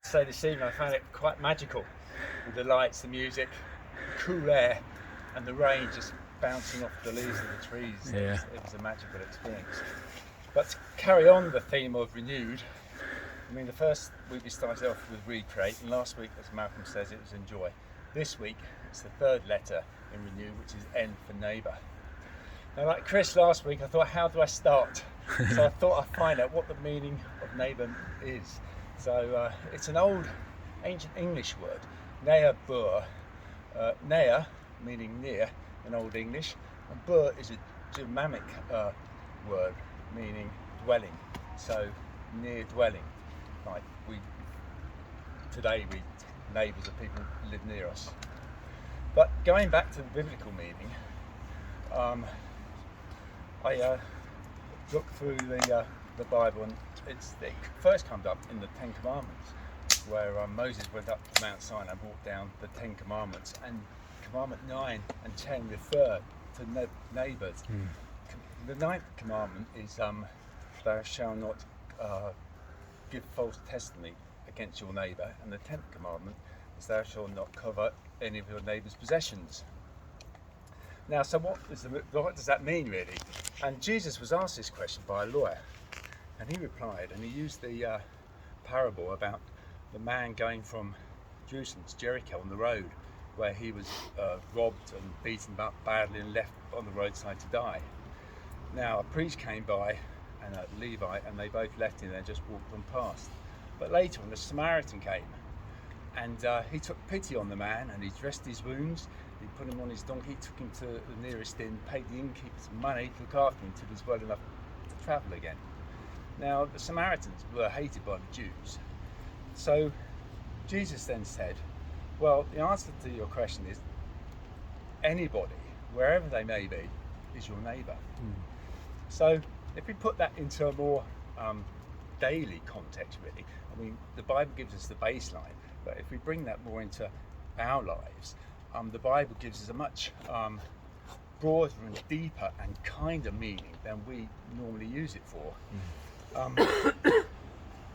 So this evening I found it quite magical, with the lights, the music, the cool air, and the rain just bouncing off the leaves of the trees. Yeah. It was a magical experience. But to carry on the theme of renewed, I mean, the first week we started off with recreate, and last week, as Malcolm says, it was enjoy. This week it's the third letter in renew, which is N for neighbour. Now, like Chris last week, I thought, how do I start? So I thought I'd find out what the meaning of neighbour is. So it's an old, ancient English word, Neighbour. Nea, meaning near in Old English, and bur is a Germanic word meaning dwelling. So near dwelling, like today we neighbours are people who live near us. But going back to the biblical meaning, I looked through the Bible, and it first comes up in the Ten Commandments, where Moses went up to Mount Sinai and brought down the Ten Commandments, and Commandment 9 and 10 refer to neighbours. The ninth commandment is thou shalt not give false testimony against your neighbour, and the 10th commandment is thou shalt not covet any of your neighbour's possessions. Now, so what does that mean, really? And Jesus was asked this question by a lawyer, and he replied, and he used the parable about the man going from Jerusalem to Jericho on the road, where he was robbed and beaten up badly and left on the roadside to die. Now, a priest came by and a Levite, and they both left him there and just walked on past. But later on, the Samaritan came, and he took pity on the man, and he dressed his wounds, he put him on his donkey, took him to the nearest inn, paid the innkeeper some money to look after him until he was well enough to travel again. Now, the Samaritans were hated by the Jews. So Jesus then said, well, the answer to your question is anybody, wherever they may be, is your neighbour. So if we put that into a more daily context, really, I mean, the Bible gives us the baseline, but if we bring that more into our lives, the Bible gives us a much broader and deeper and kinder meaning than we normally use it for.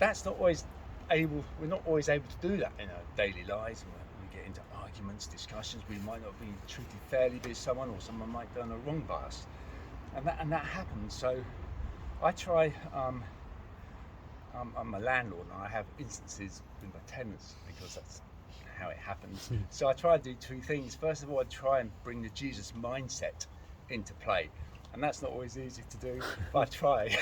That's not always we're not always able to do that in our daily lives. We get into arguments, discussions, we might not be treated fairly by someone, or someone might have done a wrong by us, and that happens. So I try, I'm a landlord and I have instances with my tenants because that's how it happens. So I try to do two things. First of all, I try and bring the Jesus mindset into play, and that's not always easy to do, but I try.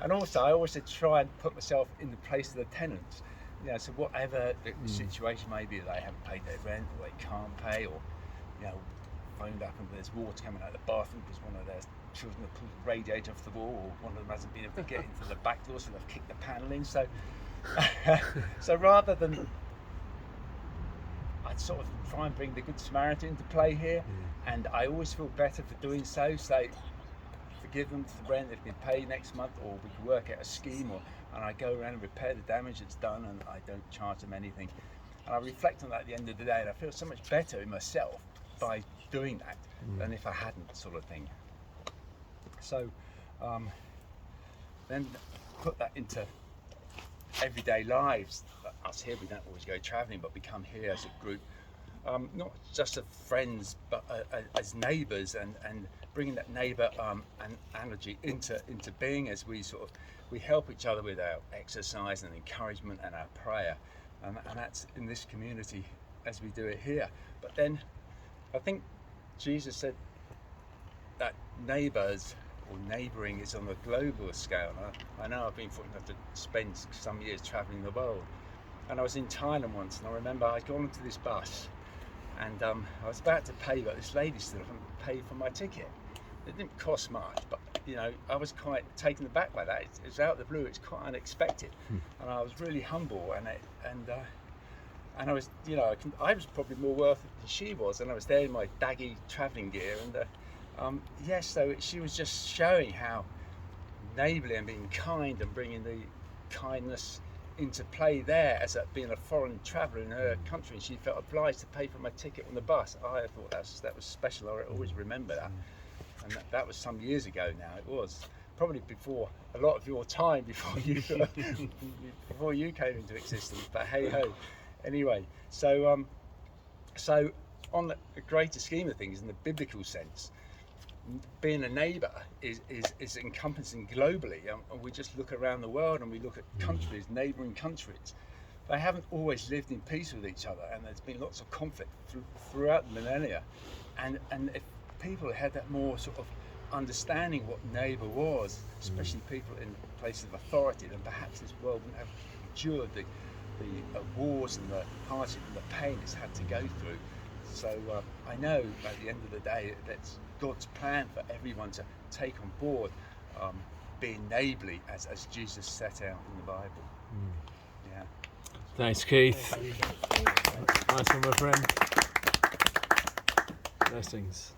And also, I also try and put myself in the place of the tenants. You know, so whatever the situation may be, they haven't paid their rent, or they can't pay, or phoned up and there's water coming out of the bathroom because one of their children have pulled the radiator off the wall, or one of them hasn't been able to get into the back door, so they've kicked the panel in. So, so rather than, I'd sort of try and bring the Good Samaritan into play here, and I always feel better for doing so. Say, forgive them for the rent they've been paid next month, or we can work out a scheme, and I go around and repair the damage that's done, and I don't charge them anything. And I reflect on that at the end of the day, and I feel so much better in myself by doing that than if I hadn't, sort of thing. So then put that into everyday lives. Us here, we don't always go travelling, but we come here as a group, not just as friends, but as neighbours, and bringing that neighbour analogy into being, as we help each other with our exercise and encouragement and our prayer, and that's in this community as we do it here. But then I think Jesus said that neighbours or neighbouring is on a global scale. I know I've been fortunate enough to spend some years travelling the world, and I was in Thailand once, and I remember I'd gone onto this bus, and I was about to pay, but this lady stood up and paid for my ticket. It didn't cost much, but I was quite taken aback by that. It was out of the blue. It's quite unexpected, and I was really humble, and I was, I was probably more worth it than she was, and I was there in my daggy travelling gear, and so she was just showing how neighbourly and being kind and bringing the kindness into play there as being a foreign traveller in her country, and she felt obliged to pay for my ticket on the bus. I thought that was special. I always remember that, and that was some years ago now. It was, probably before a lot of your time, before you before you came into existence. But hey ho, anyway. So so on the greater scheme of things, in the biblical sense, being a neighbour is encompassing globally. And we just look around the world and we look at countries, neighbouring countries. They haven't always lived in peace with each other, and there's been lots of conflict throughout the millennia. And if people had that more sort of understanding what neighbour was, especially people in places of authority, then perhaps this world wouldn't have endured the wars and the hardship and the pain it's had to go through. So I know at the end of the day that's God's plan for everyone to take on board being neighbourly as Jesus set out in the Bible. Yeah. Thanks, Keith. Nice one, my friend. Blessings.